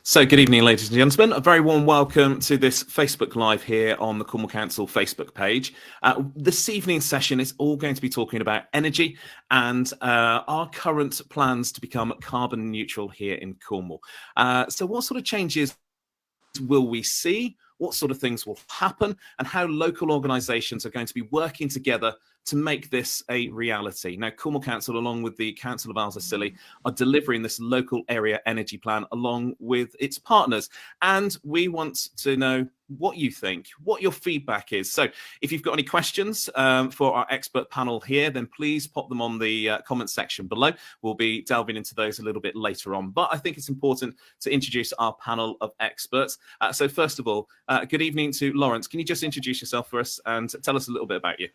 So good evening, ladies and gentlemen. A very warm welcome to this Facebook Live here on the Cornwall Council Facebook page. This evening's session is all going to be talking about energy and our current plans to become carbon neutral here in Cornwall. So what sort of changes will we see? What sort of things will happen, and how local organisations are going to be working together to make this a reality. Now, Cornwall Council, along with the Council of Isles of Scilly, are delivering this local area energy plan along with its partners. And we want to know what you think, what your feedback is. So if you've got any questions for our expert panel here, then please pop them on the comment section below. We'll be delving into those a little bit later on. But I think it's important to introduce our panel of experts. So first of all, good evening to Laurence. Can you just introduce yourself for us and tell us a little bit about you?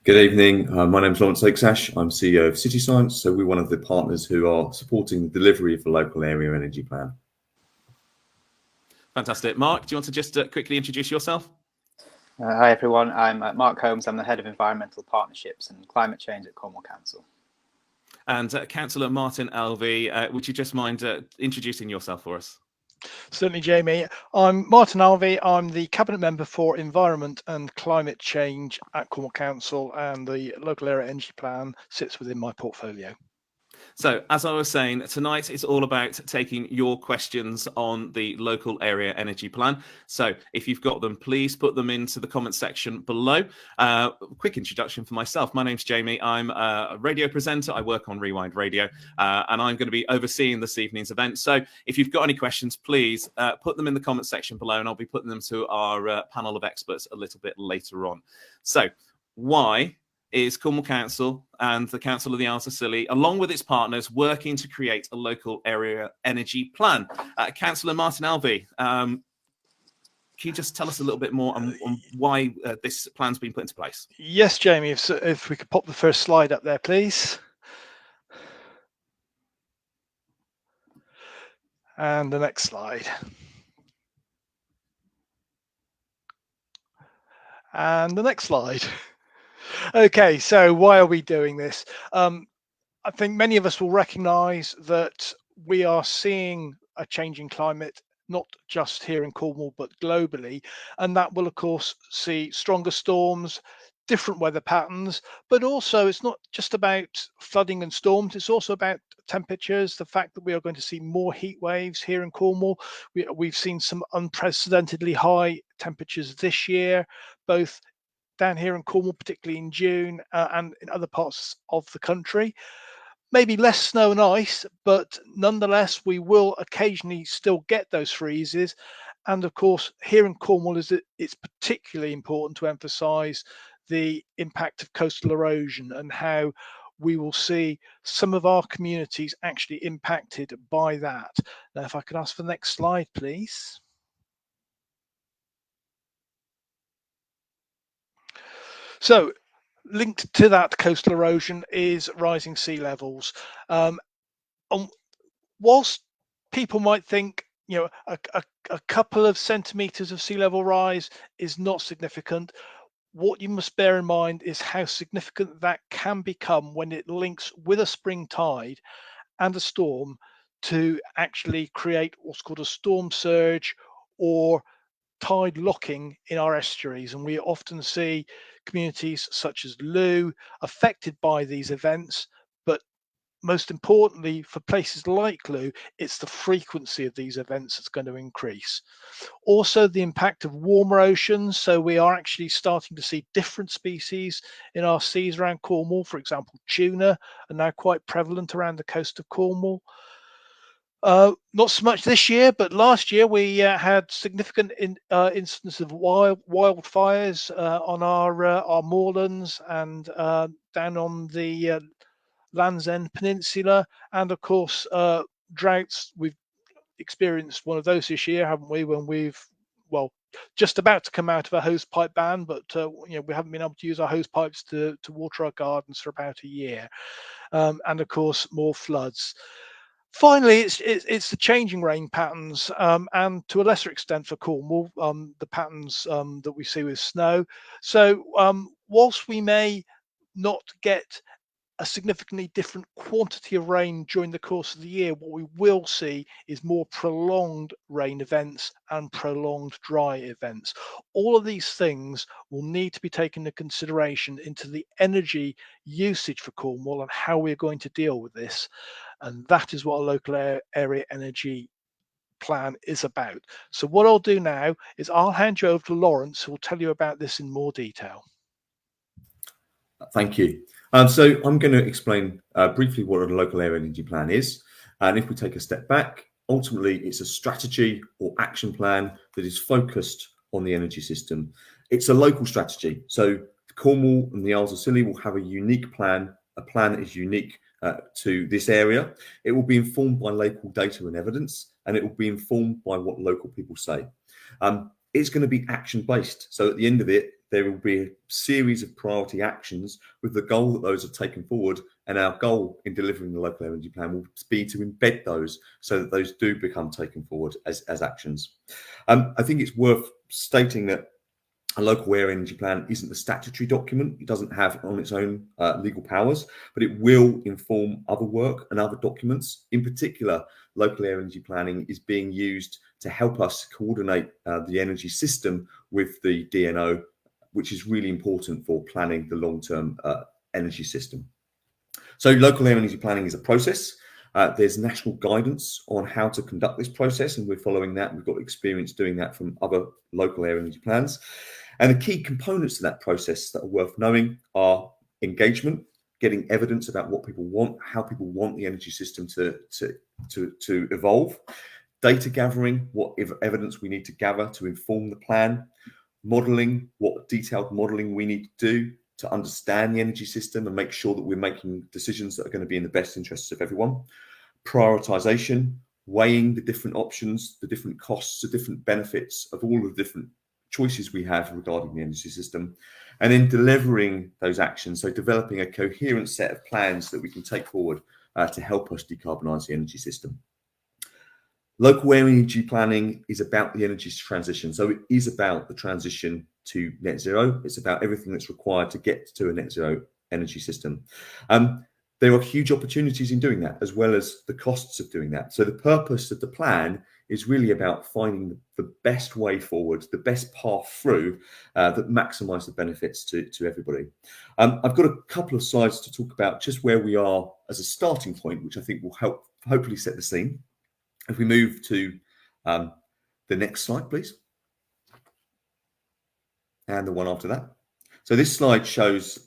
Good evening. My name is Laurence Oakes-Ash. I'm CEO of City Science, so we're one of the partners who are supporting the delivery of the local area energy plan. Fantastic. Mark, do you want to just quickly introduce yourself? Hi everyone, I'm Mark Holmes. I'm the Head of Environmental Partnerships and Climate Change at Cornwall Council. And Cllr Martyn Alvey, would you just mind introducing yourself for us? Certainly, Jamie. I'm Martyn Alvey. I'm the Cabinet Member for Environment and Climate Change at Cornwall Council, and the local area energy plan sits within my portfolio. So, as I was saying, tonight is all about taking your questions on the local area energy plan. So, if you've got them, please put them into the comment section below. Quick introduction for myself. My name's Jamie. I'm a radio presenter. I work on Rewind Radio, and I'm going to be overseeing this evening's event. So, if you've got any questions, please put them in the comment section below, and I'll be putting them to our panel of experts a little bit later on. So, why is Cornwall Council and the Council of the Isles of Scilly, along with its partners, working to create a local area energy plan? Councillor Martyn Alvey, can you just tell us a little bit more on why this plan's been put into place? Yes, Jamie, if we could pop the first slide up there, please. And the next slide. And the next slide. Okay, so why are we doing this? I think many of us will recognise that we are seeing a changing climate, not just here in Cornwall, but globally. And that will, of course, see stronger storms, different weather patterns, but also it's not just about flooding and storms, it's also about temperatures, the fact that we are going to see more heat waves here in Cornwall. We've seen some unprecedentedly high temperatures this year, both down here in Cornwall, particularly in June, and in other parts of the country. Maybe less snow and ice, but nonetheless, we will occasionally still get those freezes. And of course, here in Cornwall, it's particularly important to emphasise the impact of coastal erosion and how we will see some of our communities actually impacted by that. Now, if I could ask for the next slide, please. So, linked to that coastal erosion is rising sea levels. Whilst people might think, you know, a couple of centimetres of sea level rise is not significant, what you must bear in mind is how significant that can become when it links with a spring tide and a storm to actually create what's called a storm surge or tide locking in our estuaries. And we often see communities such as Looe affected by these events, but most importantly for places like Looe, it's the frequency of these events that's going to increase. Also the impact of warmer oceans, so we are actually starting to see different species in our seas around Cornwall. For example, tuna are now quite prevalent around the coast of Cornwall. Not so much this year, but last year we had significant incidents of wildfires on our moorlands and down on the Land's End Peninsula, and of course droughts. We've experienced one of those this year, haven't we? When we've just about to come out of a hose pipe ban, but we haven't been able to use our hose pipes to water our gardens for about a year, and of course more floods. Finally, it's the changing rain patterns, and to a lesser extent for Cornwall, the patterns that we see with snow. So whilst we may not get a significantly different quantity of rain during the course of the year. What we will see is more prolonged rain events and prolonged dry events. All of these things will need to be taken into consideration into the energy usage for Cornwall and how we're going to deal with this. And that is what a local area energy plan is about. So what I'll do now is I'll hand you over to Laurence, who will tell you about this in more detail. Thank you. So I'm going to explain briefly what a local area energy plan is. And if we take a step back, ultimately it's a strategy or action plan that is focused on the energy system. It's a local strategy. So Cornwall and the Isles of Scilly will have a unique plan, a plan that is unique to this area. It will be informed by local data and evidence, and it will be informed by what local people say. It's going to be action based. So at the end of it, there will be a series of priority actions with the goal that those are taken forward. And our goal in delivering the local energy plan will be to embed those so that those do become taken forward as actions. I think it's worth stating that a local area energy plan isn't a statutory document. It doesn't have on its own legal powers, but it will inform other work and other documents. In particular, local area energy planning is being used to help us coordinate the energy system with the DNO, which is really important for planning the long-term energy system. So local area energy planning is a process. There's national guidance on how to conduct this process, and we're following that. We've got experience doing that from other local area energy plans. And the key components to that process that are worth knowing are engagement, getting evidence about what people want, how people want the energy system to evolve, data gathering, what evidence we need to gather to inform the plan, modelling, what detailed modelling we need to do to understand the energy system and make sure that we're making decisions that are going to be in the best interests of everyone, prioritisation, weighing the different options, the different costs, the different benefits of all of the different choices we have regarding the energy system, and then delivering those actions. So developing a coherent set of plans that we can take forward to help us decarbonise the energy system. Local area energy planning is about the energy transition. So it is about the transition to net zero. It's about everything that's required to get to a net zero energy system. There are huge opportunities in doing that, as well as the costs of doing that. So the purpose of the plan is really about finding the best way forward, the best path through that maximise the benefits to everybody. I've got a couple of slides to talk about just where we are as a starting point, which I think will help hopefully set the scene. If we move to the next slide, please. And the one after that. So this slide shows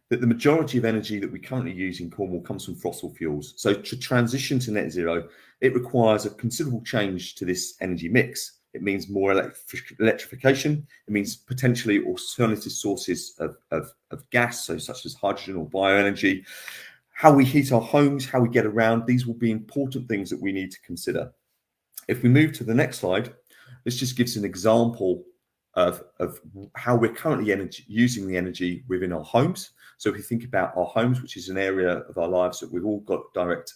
that the majority of energy that we currently use in Cornwall comes from fossil fuels. So to transition to net zero, it requires a considerable change to this energy mix. It means more electrification. It means potentially alternative sources of gas, so such as hydrogen or bioenergy. How we heat our homes, how we get around, these will be important things that we need to consider. If we move to the next slide, this just gives an example of how we're currently using the energy within our homes. So if we think about our homes, which is an area of our lives that we've all got direct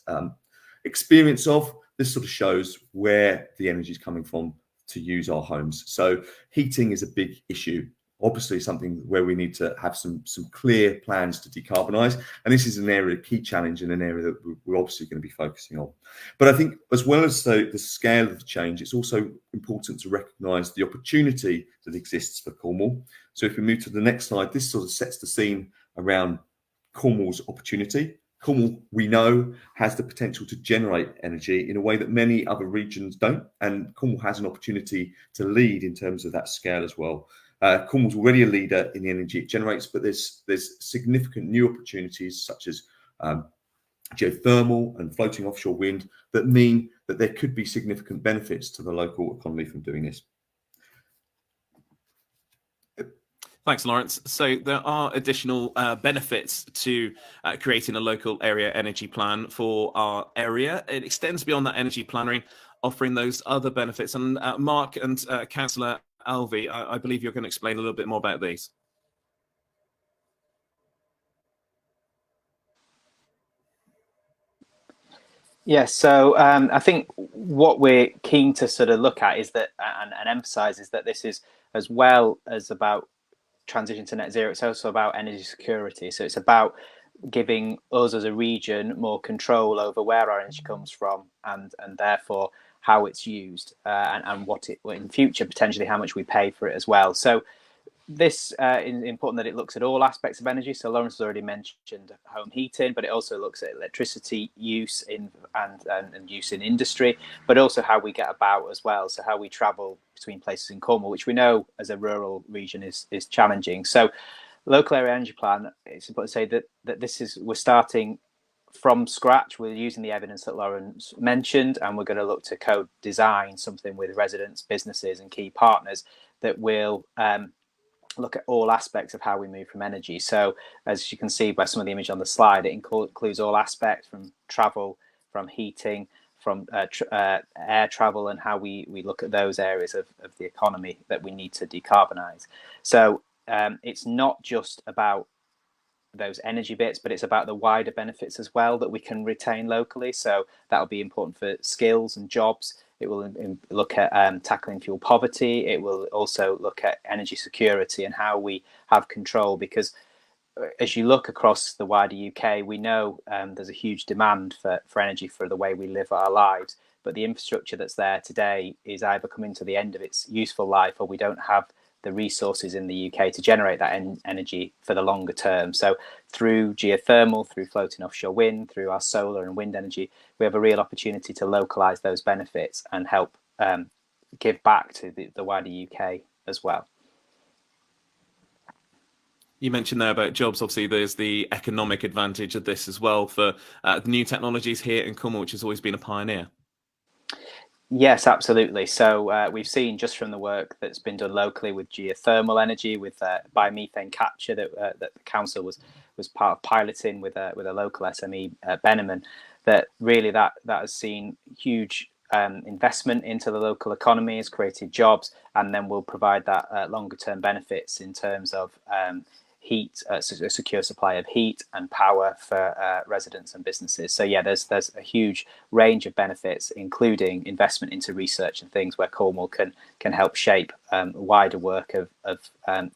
experience of, this sort of shows where the energy is coming from to use our homes. So heating is a big issue. Obviously something where we need to have some clear plans to decarbonise. And this is an area, a key challenge in an area that we're obviously going to be focusing on. But I think as well as the scale of the change, it's also important to recognise the opportunity that exists for Cornwall. So if we move to the next slide, this sort of sets the scene around Cornwall's opportunity. Cornwall, we know, has the potential to generate energy in a way that many other regions don't. And Cornwall has an opportunity to lead in terms of that scale as well. Cornwall's already a leader in the energy it generates, but there's significant new opportunities such as geothermal and floating offshore wind that mean that there could be significant benefits to the local economy from doing this. Thanks, Laurence. So there are additional benefits to creating a local area energy plan for our area. It extends beyond that energy planning, offering those other benefits. And Mark and Councillor Alvey, I believe you're going to explain a little bit more about these. Yes, so I think what we're keen to sort of look at is that and emphasize is that this is, as well as about transition to net zero, it's also about energy security. So it's about giving us as a region more control over where our energy comes from, and therefore how it's used, and what it in future potentially how much we pay for it as well. So this is important that it looks at all aspects of energy. So Laurence has already mentioned home heating, but it also looks at electricity use and use in industry, but also how we get about as well. So how we travel between places in Cornwall, which we know as a rural region is challenging. So local area energy plan, it's important to say that this is, we're starting from scratch. We're using the evidence that Laurence mentioned, and we're going to look to co-design something with residents, businesses and key partners that will look at all aspects of how we move from energy. So as you can see by some of the image on the slide, it includes all aspects from travel, from heating, from air travel, and how we look at those areas of the economy that we need to decarbonize. So it's not just about those energy bits, but it's about the wider benefits as well that we can retain locally. So that'll be important for skills and jobs. It will look at tackling fuel poverty. It will also look at energy security and how we have control, because as you look across the wider UK, we know there's a huge demand for energy for the way we live our lives, but the infrastructure that's there today is either coming to the end of its useful life, or we don't have the resources in the UK to generate that energy for the longer term. So through geothermal, through floating offshore wind, through our solar and wind energy, we have a real opportunity to localise those benefits and help give back to the wider UK as well. You mentioned there about jobs. Obviously, there's the economic advantage of this as well for the new technologies here in Cornwall, which has always been a pioneer. Yes, absolutely. So we've seen just from the work that's been done locally with geothermal energy, with biomethane capture that the council was part of piloting with a local SME, Benneman, that really that has seen huge investment into the local economy, has created jobs, and then will provide that longer term benefits in terms of heat, a secure supply of heat and power for residents and businesses. So yeah, there's a huge range of benefits, including investment into research and things where Cornwall can help shape wider work of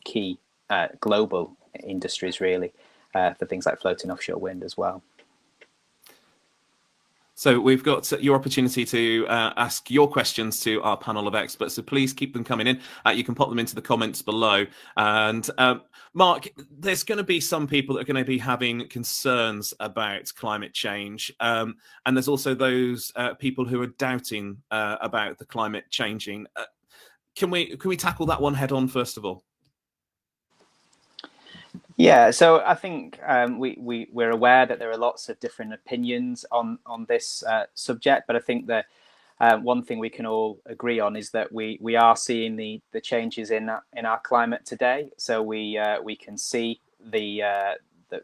key global industries, really, for things like floating offshore wind as well. So we've got your opportunity to ask your questions to our panel of experts. So please keep them coming in. You can pop them into the comments below. And Mark, there's going to be some people that are going to be having concerns about climate change. And there's also those people who are doubting about the climate changing. Can we tackle that one head on first of all? Yeah, so I think we're aware that there are lots of different opinions on this subject, but I think that one thing we can all agree on is that we are seeing the changes in our climate today. So we can see the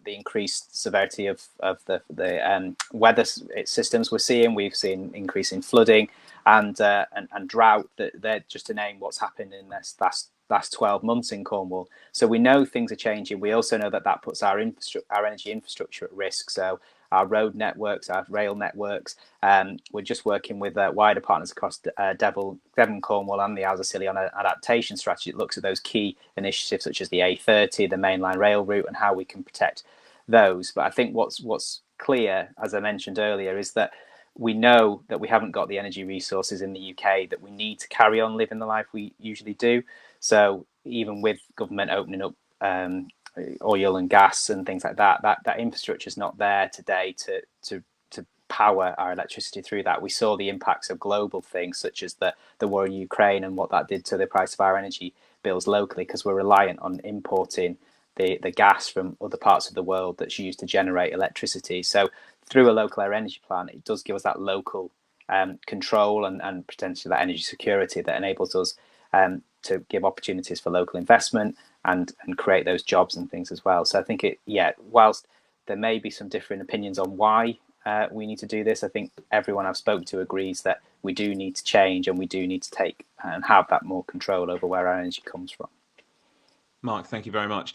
increased severity of the weather systems we're seeing. We've seen increase in flooding and drought. That just to name what's happened in this last 12 months in Cornwall. So we know things are changing. We also know that puts our energy infrastructure at risk. So our road networks, our rail networks. We're just working with wider partners across Devon, Cornwall and the Isles of Scilly on an adaptation strategy that looks at those key initiatives such as the A30, the mainline rail route, and how we can protect those. But I think what's clear, as I mentioned earlier, is that we know that we haven't got the energy resources in the UK that we need to carry on living the life we usually do. So even with government opening up oil and gas and things like that infrastructure is not there today to power our electricity through that. We saw the impacts of global things such as the war in Ukraine and what that did to the price of our energy bills locally, because we're reliant on importing the gas from other parts of the world that's used to generate electricity. So through a local area energy plan, it does give us that local control and potentially that energy security that enables us to give opportunities for local investment and create those jobs and things as well. So I think whilst there may be some different opinions on why we need to do this, I think everyone I've spoken to agrees that we do need to change and we do need to take and have that more control over where our energy comes from. Mark, thank you very much.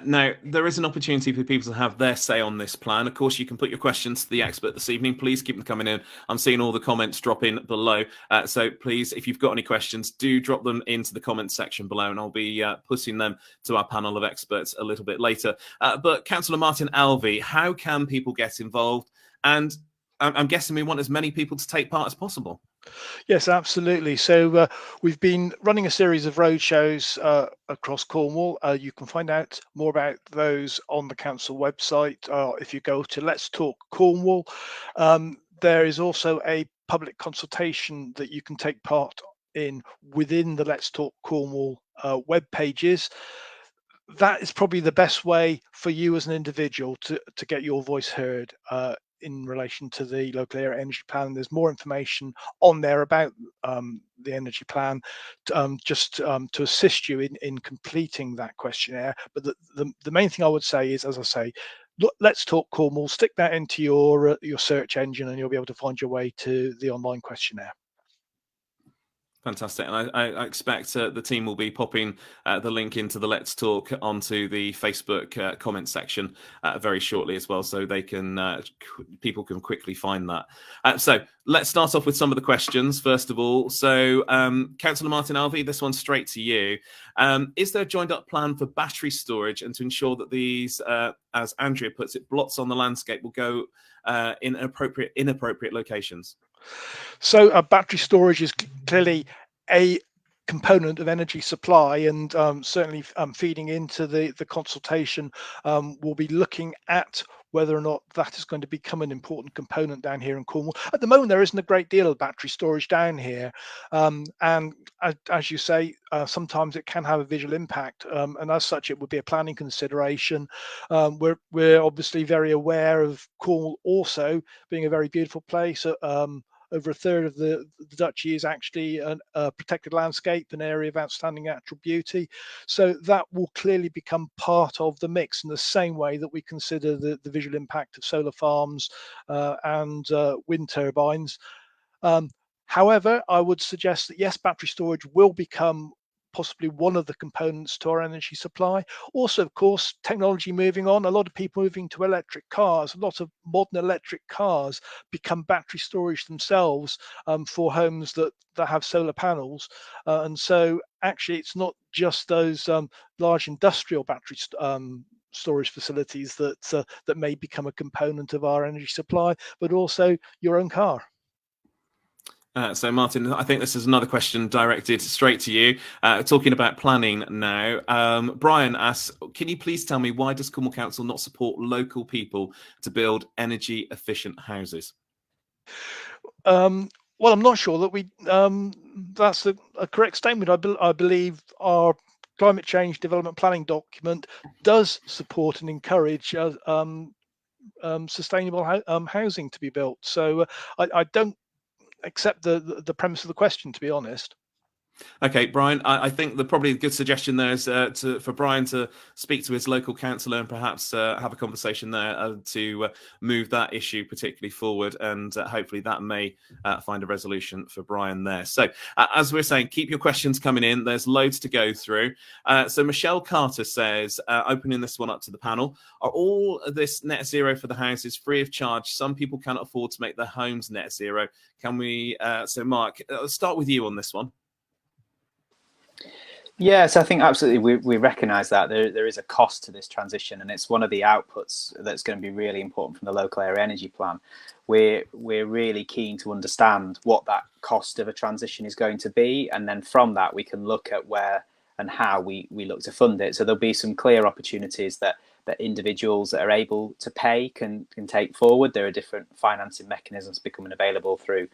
Now, there is an opportunity for people to have their say on this plan. Of course, you can put your questions to the expert this evening. Please keep them coming in. I'm seeing all the comments drop in below. So please, if you've got any questions, do drop them into the comments section below, and I'll be putting them to our panel of experts a little bit later. But Councillor Martyn Alvey, how can people get involved? And I'm guessing we want as many people to take part as possible. Yes, absolutely. So we've been running a series of roadshows across Cornwall. You can find out more about those on the council website. If you go to Let's Talk Cornwall, there is also a public consultation that you can take part in within the Let's Talk Cornwall web pages. That is probably the best way for you as an individual to get your voice heard in relation to the local area energy plan. There's more information on there about the energy plan to assist you in completing that questionnaire. But the main thing I would say is, as I say, look, Let's Talk Cornwall, stick that into your search engine and you'll be able to find your way to the online questionnaire. Fantastic. And I expect the team will be popping the link into the Let's Talk onto the Facebook comment section very shortly as well, so they can people can quickly find that. So let's start off with some of the questions first of all. So Councillor Martyn Alvey, this one's straight to you. Is there a joined up plan for battery storage and to ensure that these, as Andrea puts it, blots on the landscape will go in inappropriate locations? So battery storage is clearly a component of energy supply, and certainly feeding into the consultation, we'll be looking at whether or not that is going to become an important component down here in Cornwall. At the moment, there isn't a great deal of battery storage down here, and as you say, sometimes it can have a visual impact, and as such, it would be a planning consideration. We're obviously very aware of Cornwall also being a very beautiful place. Over a third of the duchy is actually a protected landscape, an area of outstanding natural beauty. So that will clearly become part of the mix in the same way that we consider the visual impact of solar farms and wind turbines. However, I would suggest that yes, battery storage will become possibly one of the components to our energy supply. Also, of course, technology moving on, a lot of people moving to electric cars, a lot of modern electric cars become battery storage themselves for homes that have solar panels. And so actually, it's not just those large industrial battery storage facilities that may become a component of our energy supply, but also your own car. So, Martin, I think this is another question directed straight to you. Talking about planning now, Brian asks, can you please tell me why does Cornwall Council not support local people to build energy efficient houses? Well, I'm not sure that that's a correct statement. I believe our climate change development planning document does support and encourage sustainable housing to be built. So I don't accept the premise of the question, to be honest. Okay, Brian, I think probably a good suggestion there is for Brian to speak to his local councillor and perhaps have a conversation there to move that issue particularly forward, and hopefully that may find a resolution for Brian there. So as we're saying, keep your questions coming in. There's loads to go through. So Michelle Carter says, opening this one up to the panel, are all this net zero for the houses free of charge? Some people cannot afford to make their homes net zero. Can we, so Mark, let's start with you on this one. Yes, I think absolutely we recognise that there is a cost to this transition, and it's one of the outputs that's going to be really important from the local area energy plan. We're really keen to understand what that cost of a transition is going to be, and then from that we can look at where and how we look to fund it. So there'll be some clear opportunities that individuals that are able to pay can take forward. There are different financing mechanisms becoming available through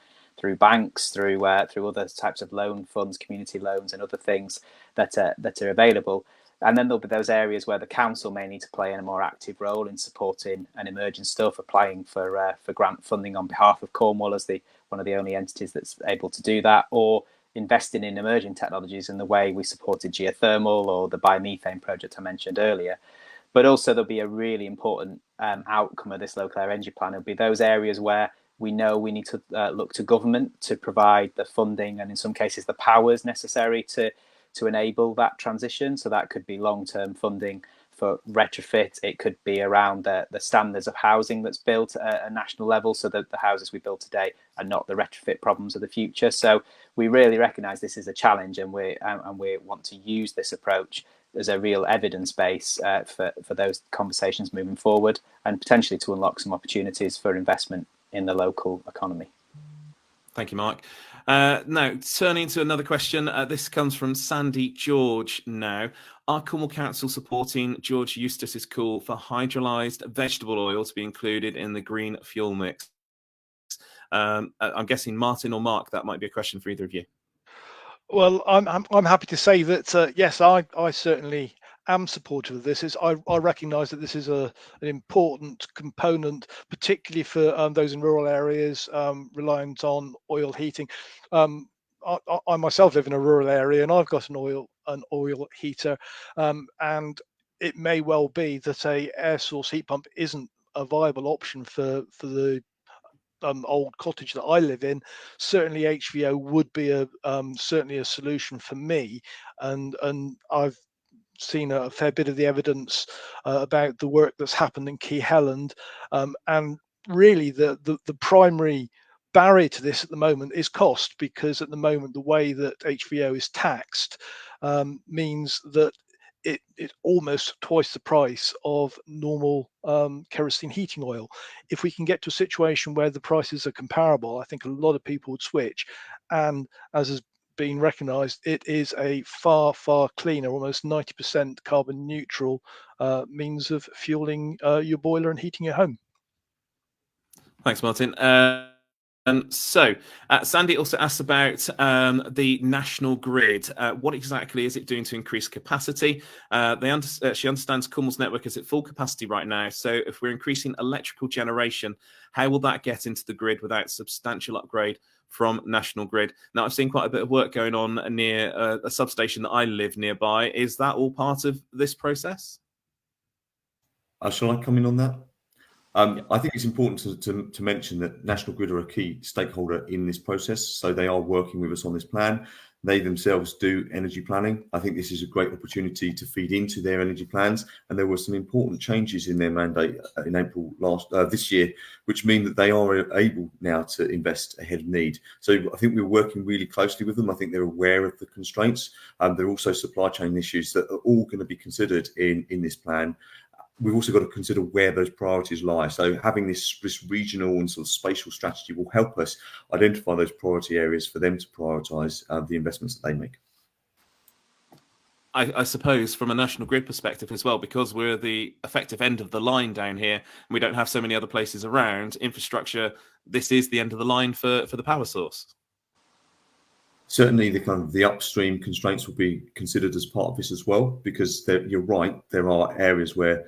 banks, through other types of loan funds, community loans, and other things that are available. And then there'll be those areas where the council may need to play in a more active role in supporting an emerging stuff, applying for grant funding on behalf of Cornwall as one of the only entities that's able to do that, or investing in emerging technologies in the way we supported geothermal or the biomethane project I mentioned earlier. But also there'll be a really important outcome of this local area energy plan. It'll be those areas where we know we need to look to government to provide the funding and in some cases the powers necessary to to enable that transition. So that could be long-term funding for retrofit. It could be around the standards of housing that's built at a national level, so that the houses we build today are not the retrofit problems of the future. So we really recognise this is a challenge, and we want to use this approach as a real evidence base for those conversations moving forward, and potentially to unlock some opportunities for investment in the local economy. Thank you, Mark. Now, turning to another question. This comes from Sandy George now. Are Cornwall Council supporting George Eustace's call for hydrolyzed vegetable oil to be included in the green fuel mix? I'm guessing Martin or Mark, that might be a question for either of you. Well, I'm happy to say that yes, I certainly am supportive of this. I recognise that this is an important component, particularly for those in rural areas reliant on oil heating. I myself live in a rural area, and I've got an oil heater, and it may well be that a air source heat pump isn't a viable option for the old cottage that I live in. Certainly HVO would be certainly a solution for me, and I've seen a fair bit of the evidence about the work that's happened in Key-Helland, and really the primary barrier to this at the moment is cost, because at the moment the way that HVO is taxed means that it's almost twice the price of normal kerosene heating oil. If we can get to a situation where the prices are comparable, I think a lot of people would switch. And as has been recognised, it is a far cleaner, almost 90% carbon neutral means of fueling your boiler and heating your home. Thanks, Martin. So Sandy also asked about the national grid. What exactly is it doing to increase capacity? She understands Cornwall's network is at full capacity right now. So if we're increasing electrical generation, how will that get into the grid without substantial upgrade from national grid? Now, I've seen quite a bit of work going on near a substation that I live nearby. Is that all part of this process? Shall I come in on that? I think it's important to mention that National Grid are a key stakeholder in this process, so they are working with us on this plan. They themselves do energy planning. I think this is a great opportunity to feed into their energy plans, and there were some important changes in their mandate in April this year, which mean that they are able now to invest ahead of need. So I think we're working really closely with them. I think they're aware of the constraints. There are also supply chain issues that are all going to be considered in this plan. We've also got to consider where those priorities lie. So having this regional and sort of spatial strategy will help us identify those priority areas for them to prioritise the investments that they make. I suppose from a national grid perspective as well, because we're the effective end of the line down here, and we don't have so many other places around, infrastructure, this is the end of the line for the power source. Certainly the upstream constraints will be considered as part of this as well, because you're right, there are areas where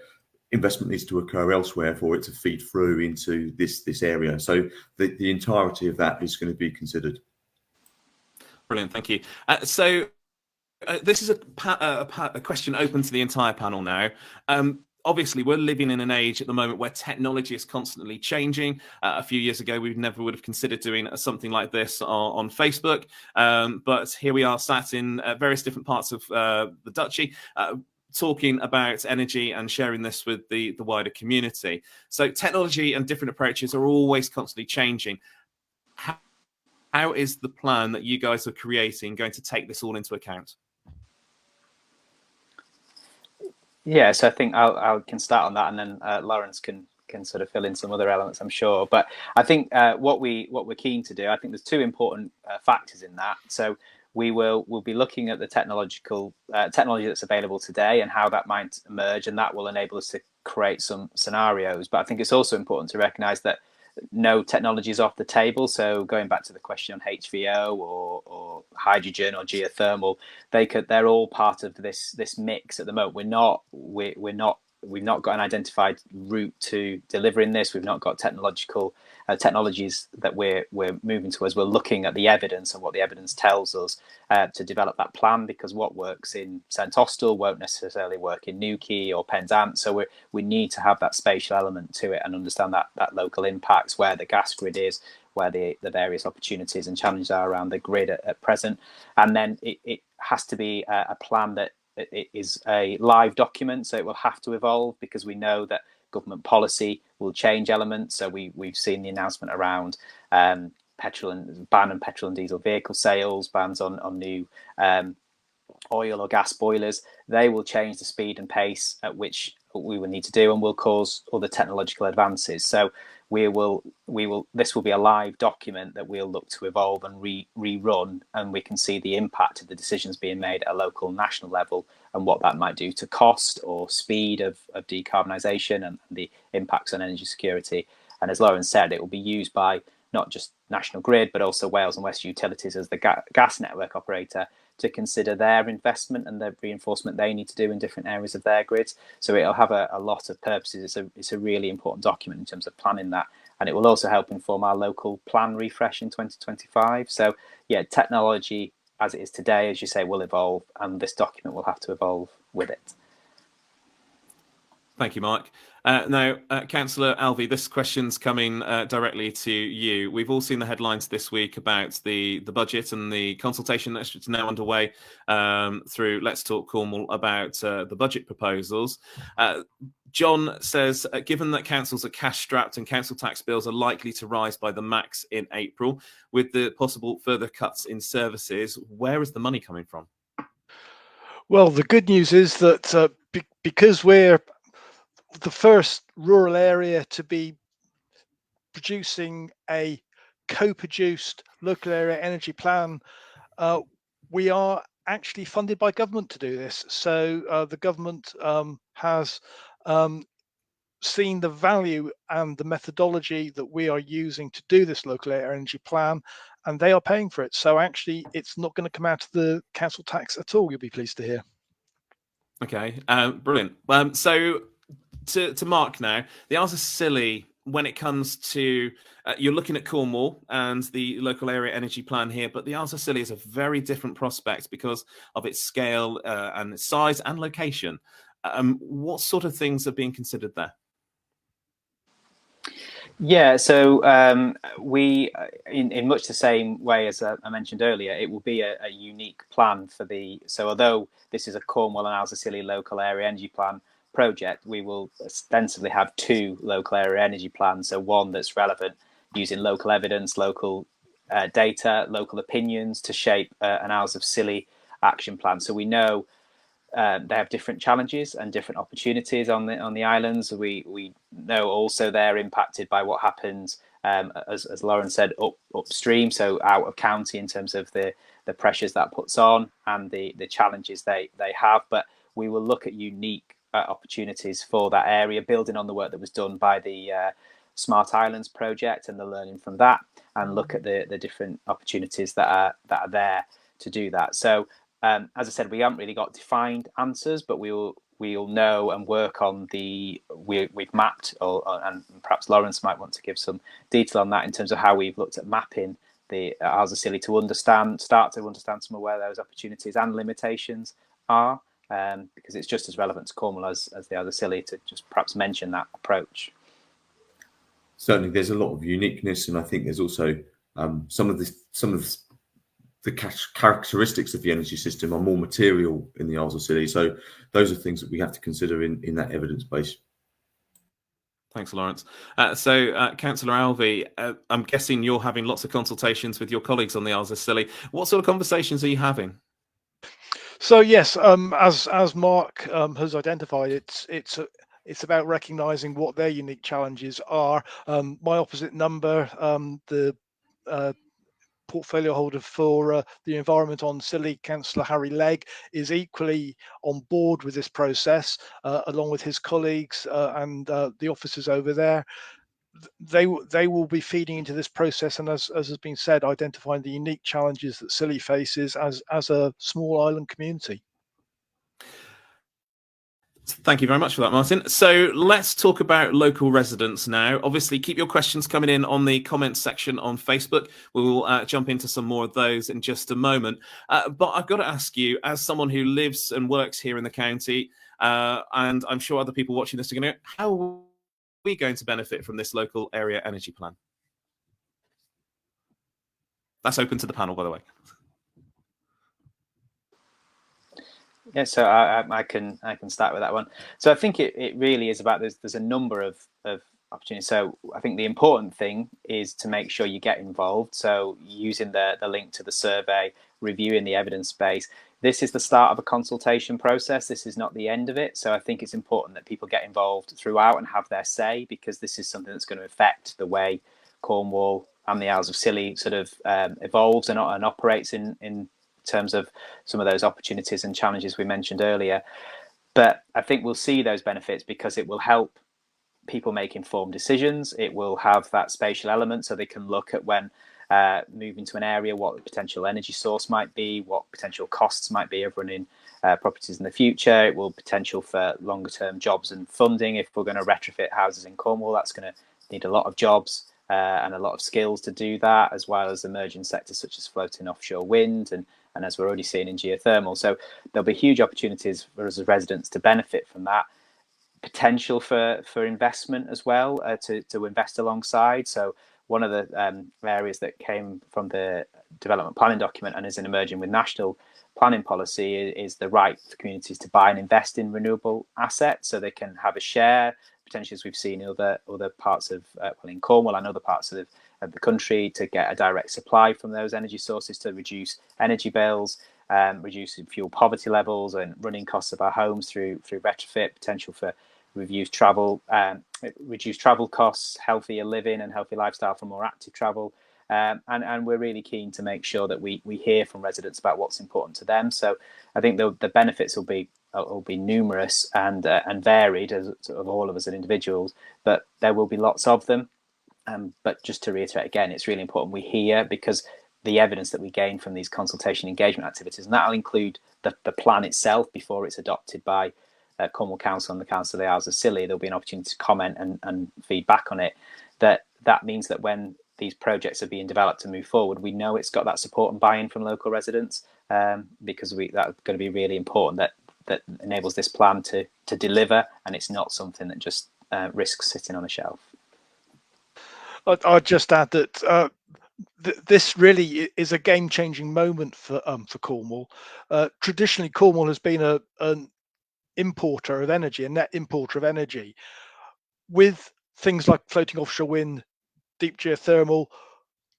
investment needs to occur elsewhere for it to feed through into this area. So the entirety of that is going to be considered. Brilliant, thank you. This is a question open to the entire panel now. Obviously, we're living in an age at the moment where technology is constantly changing. A few years ago, we never would have considered doing something like this on Facebook. But here we are sat in various different parts of the Duchy, talking about energy and sharing this with the wider community. So technology and different approaches are always constantly changing. How is the plan that you guys are creating going to take this all into account? Yeah, so I think I can start on that, and then Laurence can sort of fill in some other elements, I'm sure. But I think what we're keen to do, I think there's two important factors in that. So we'll be looking at the technology that's available today and how that might emerge, and that will enable us to create some scenarios. But I think it's also important to recognise that no technology is off the table. So going back to the question on HVO or hydrogen or geothermal, they're all part of this mix at the moment. We've not got an identified route to delivering this. We've not got technologies that we're moving towards. We're looking at the evidence and what the evidence tells us to develop that plan, because what works in St Austell won't necessarily work in Newquay or Penzance. So we need to have that spatial element to it and understand that local impacts, where the gas grid is, where the various opportunities and challenges are around the grid at present. And then it has to be a plan that it is a live document, so it will have to evolve, because we know that government policy will change elements. So we've seen the announcement around ban on petrol and diesel vehicle sales, bans on new oil or gas boilers. They will change the speed and pace at which we will need to do, and will cause other technological advances. So this will be a live document that we'll look to evolve and rerun, and we can see the impact of the decisions being made at a local and national level, and what that might do to cost or speed of decarbonisation, and the impacts on energy security. And as Laurence said, it will be used by not just National Grid, but also Wales and West Utilities as the gas network operator, to consider their investment and the reinforcement they need to do in different areas of their grids. So it'll have a lot of purposes. It's a really important document in terms of planning that, and it will also help inform our local plan refresh in 2025. So yeah, technology as it is today, as you say, will evolve, and this document will have to evolve with it. Thank you, Mark. Now, Councillor Alvey, this question's coming directly to you. We've all seen the headlines this week about the budget and the consultation that's now underway through Let's Talk Cornwall about the budget proposals. John says, given that councils are cash-strapped and council tax bills are likely to rise by the max in April, with the possible further cuts in services, where is the money coming from? Well, the good news is that because we're the first rural area to be producing a co-produced local area energy plan, we are actually funded by government to do this. So the government has seen the value and the methodology that we are using to do this local area energy plan, and they are paying for it. So actually it's not going to come out of the council tax at all, you'll be pleased to hear. Okay, brilliant. So to Mark now, the Isles of Scilly, when it comes to, you're looking at Cornwall and the local area energy plan here, but the Isles of Scilly is a very different prospect because of its scale and its size and location. What sort of things are being considered there? Yeah, so we, in much the same way as I mentioned earlier, it will be a unique plan for so although this is a Cornwall and Isles of Scilly local area energy plan project, we will ostensibly have two local area energy plans. So one that's relevant using local evidence, local data, local opinions to shape an Isles of Scilly action plan. So we know they have different challenges and different opportunities on the islands. We know also they're impacted by what happens, as Lauren said, upstream, so out of county, in terms of the pressures that puts on and the challenges they have. But we will look at unique opportunities for that area, building on the work that was done by the Smart Islands project and the learning from that, and look at the different opportunities that are there to do that. So as I said, we haven't really got defined answers, but we'll know and work on we've mapped, and perhaps Laurence might want to give some detail on that in terms of how we've looked at mapping the Isles of Scilly to start to understand some of where those opportunities and limitations are, because it's just as relevant to Cornwall as the Isles of Scilly, to just perhaps mention that approach. Certainly, there's a lot of uniqueness, and I think there's also some of the characteristics of the energy system are more material in the Isles of Scilly. So those are things that we have to consider in that evidence base. Thanks, Laurence. So, Councillor Alvey, I'm guessing you're having lots of consultations with your colleagues on the Isles of Scilly. What sort of conversations are you having? So yes, as Mark has identified, it's about recognising what their unique challenges are. My opposite number, the portfolio holder for the environment on Scilly, Councillor Harry Legg, is equally on board with this process, along with his colleagues and the officers over there. They will be feeding into this process, and as has been said, identifying the unique challenges that Scilly faces as a small island community. Thank you very much for that, Martin. So let's talk about local residents now. Obviously, keep your questions coming in on the comments section on Facebook. We will jump into some more of those in just a moment. But I've got to ask you, as someone who lives and works here in the county, and I'm sure other people watching this are going to, how are we going to benefit from this local area energy plan? That's open to the panel, by the way. Yeah, so I can start with that one. So I think it really is about there's a number of opportunities. So I think the important thing is to make sure you get involved. So using the link to the survey, reviewing the evidence base. This is the start of a consultation process. This is not the end of it. So I think it's important that people get involved throughout and have their say, because this is something that's going to affect the way Cornwall and the Isles of Scilly sort of evolves and operates in terms of some of those opportunities and challenges we mentioned earlier. But I think we'll see those benefits because it will help people make informed decisions. It will have that spatial element, so they can look at when moving to an area, what the potential energy source might be, what potential costs might be of running properties in the future. It will potential for longer term jobs and funding. If we're going to retrofit houses in Cornwall, that's going to need a lot of jobs and a lot of skills to do that, as well as emerging sectors such as floating offshore wind and as we're already seeing in geothermal. So there'll be huge opportunities for us as residents to benefit from that. Potential for investment as well, to invest alongside. So one of the areas that came from the development planning document and is emerging with national planning policy is the right for communities to buy and invest in renewable assets, so they can have a share, potentially, as we've seen in other parts of in Cornwall and other parts of the country, to get a direct supply from those energy sources to reduce energy bills, reducing fuel poverty levels and running costs of our homes through retrofit, potential for reduced travel costs, healthier living and healthy lifestyle for more active travel. And we're really keen to make sure that we hear from residents about what's important to them. So I think the benefits will be numerous and varied as sort of all of us as individuals, but there will be lots of them. But just to reiterate again, it's really important we hear, because the evidence that we gain from these consultation engagement activities, and that'll include the plan itself before it's adopted by Cornwall Council and the Council of the Isles of Scilly. There'll be an opportunity to comment and feedback on it. That means that when these projects are being developed and move forward, we know it's got that support and buy-in from local residents, because that's going to be really important, that enables this plan to deliver, and it's not something that just risks sitting on a shelf. I'd just add that this really is a game-changing moment for Cornwall. Traditionally, Cornwall has been an importer of energy, a net importer of energy. With things like floating offshore wind, deep geothermal,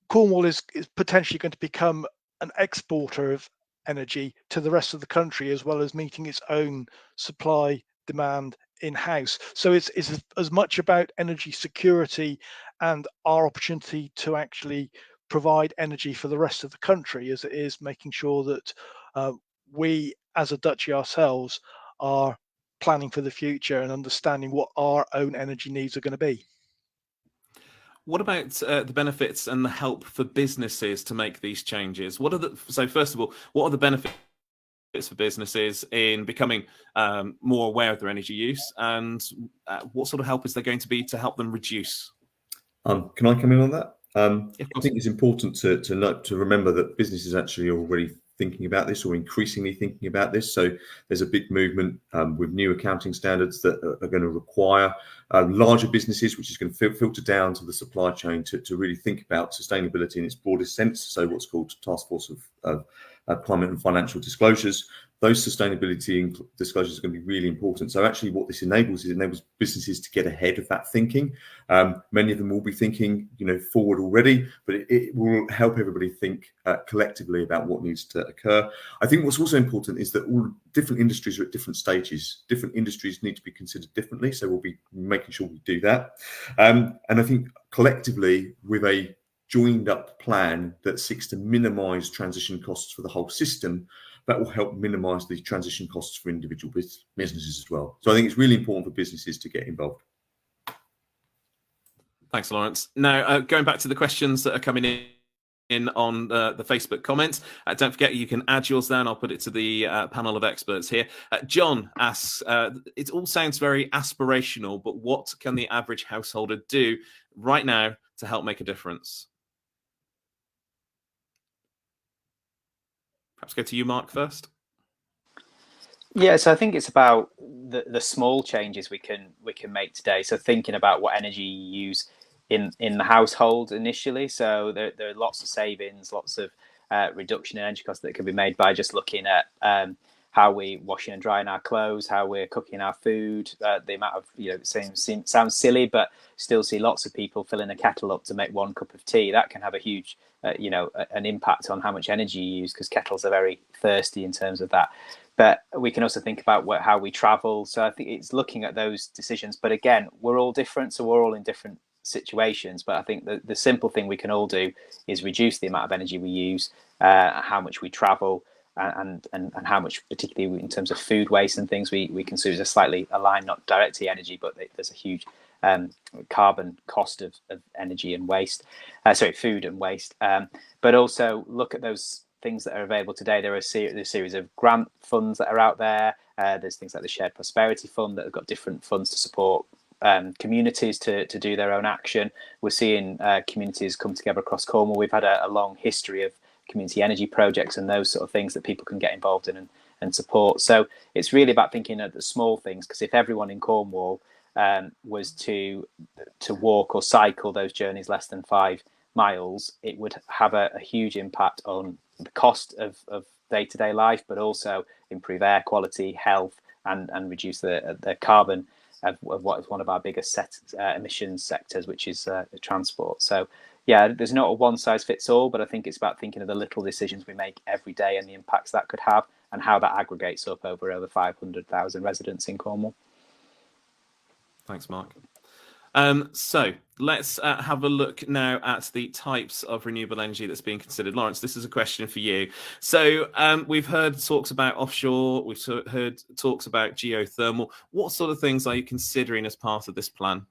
Cornwall is potentially going to become an exporter of energy to the rest of the country, as well as meeting its own supply demand in-house. So it's as much about energy security and our opportunity to actually provide energy for the rest of the country as it is making sure that we as a duchy ourselves are planning for the future and understanding what our own energy needs are going to be. What about the benefits and the help for businesses to make these changes? So first of all, what are the benefits for businesses in becoming more aware of their energy use, and what sort of help is there going to be to help them reduce? Can I come in on that? Of course. I think it's important to remember that businesses actually are already thinking about this, or increasingly thinking about this. So there's a big movement with new accounting standards that are going to require larger businesses, which is going to filter down to the supply chain to really think about sustainability in its broadest sense. So what's called Task Force of Climate and Financial Disclosures. Those sustainability disclosures are going to be really important. So actually what this enables businesses to get ahead of that thinking. Many of them will be thinking, forward already, but it will help everybody think collectively about what needs to occur. I think what's also important is that all different industries are at different stages. Different industries need to be considered differently. So we'll be making sure we do that. And I think collectively, with a joined up plan that seeks to minimise transition costs for the whole system, that will help minimise the transition costs for individual businesses as well. So I think it's really important for businesses to get involved. Thanks, Laurence. Now, going back to the questions that are coming in on the Facebook comments, don't forget you can add yours there, and I'll put it to the panel of experts here. John asks, it all sounds very aspirational, but what can the average householder do right now to help make a difference? Perhaps go to you, Mark, first. Yeah, so I think it's about the small changes we can make today. So thinking about what energy you use in the household initially. So there are lots of savings, lots of reduction in energy costs that can be made by just looking at how we washing and drying our clothes, how we're cooking our food, the amount of, sounds silly, but still see lots of people filling a kettle up to make 1 cup of tea. That can have a huge, an impact on how much energy you use, because kettles are very thirsty in terms of that. But we can also think about how we travel. So I think it's looking at those decisions. But again, we're all different, so we're all in different situations. But I think the simple thing we can all do is reduce the amount of energy we use, how much we travel, and how much, particularly in terms of food waste and things we consume, is a slightly aligned, not directly energy, but there's a huge carbon cost of energy and waste, food and waste. But also look at those things that are available today. There are a series of grant funds that are out there. There's things like the Shared Prosperity Fund that have got different funds to support communities to do their own action. We're seeing communities come together across Cornwall. We've had a long history of community energy projects and those sort of things that people can get involved in and support. So it's really about thinking of the small things, because if everyone in Cornwall was to walk or cycle those journeys less than 5 miles, it would have a huge impact on the cost of day-to-day life, but also improve air quality, health, and reduce the carbon of what is one of our biggest emissions sectors, which is transport. So yeah, there's not a one size fits all, but I think it's about thinking of the little decisions we make every day and the impacts that could have, and how that aggregates up over 500,000 residents in Cornwall. Thanks, Mark. So let's have a look now at the types of renewable energy that's being considered. Laurence, this is a question for you. So we've heard talks about offshore, we've heard talks about geothermal. What sort of things are you considering as part of this plan?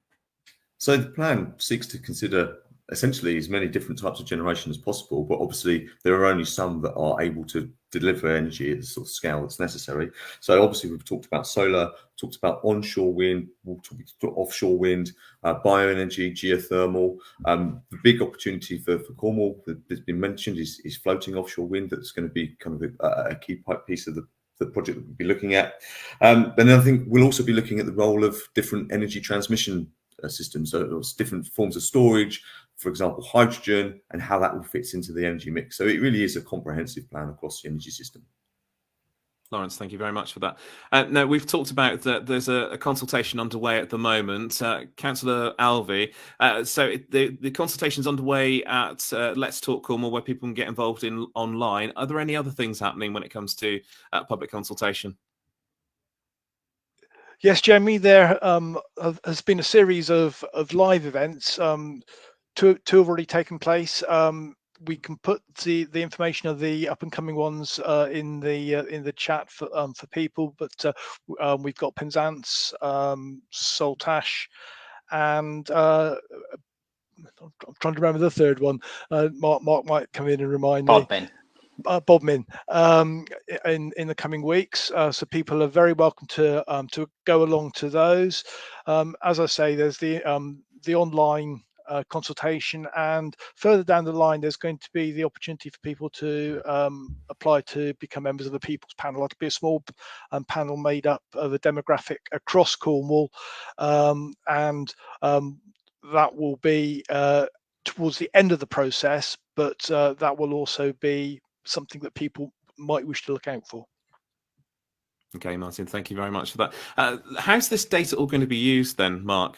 So the plan seeks to consider essentially as many different types of generation as possible, but obviously there are only some that are able to deliver energy at the sort of scale that's necessary. So obviously we've talked about solar, talked about onshore wind, we'll talk about offshore wind, bioenergy, geothermal. The big opportunity for Cornwall that's been mentioned is floating offshore wind. That's going to be kind of a key piece of the project that we'll be looking at. And then I think we'll also be looking at the role of different energy transmission systems, so different forms of storage, for example, hydrogen, and how that all fits into the energy mix. So it really is a comprehensive plan across the energy system. Laurence, thank you very much for that. Now, we've talked about that there's a consultation underway at the moment. Cllr Alvey, so the consultation's underway at Let's Talk Cornwall, where people can get involved in online. Are there any other things happening when it comes to public consultation? Yes, Jamie, there has been a series of live events. Two have already taken place. We can put the information of the up and coming ones in the chat for people. But we've got Penzance, Saltash, and I'm trying to remember the third one. Mark might come in and remind me. Bodmin in the coming weeks, so people are very welcome to go along to those. As I say, there's the online consultation, and further down the line there's going to be the opportunity for people to apply to become members of the People's Panel. It'll be a small panel made up of a demographic across Cornwall, and that will be towards the end of the process, but that will also be something that people might wish to look out for. Okay, Martin, thank you very much for that. How's this data all going to be used then, Mark?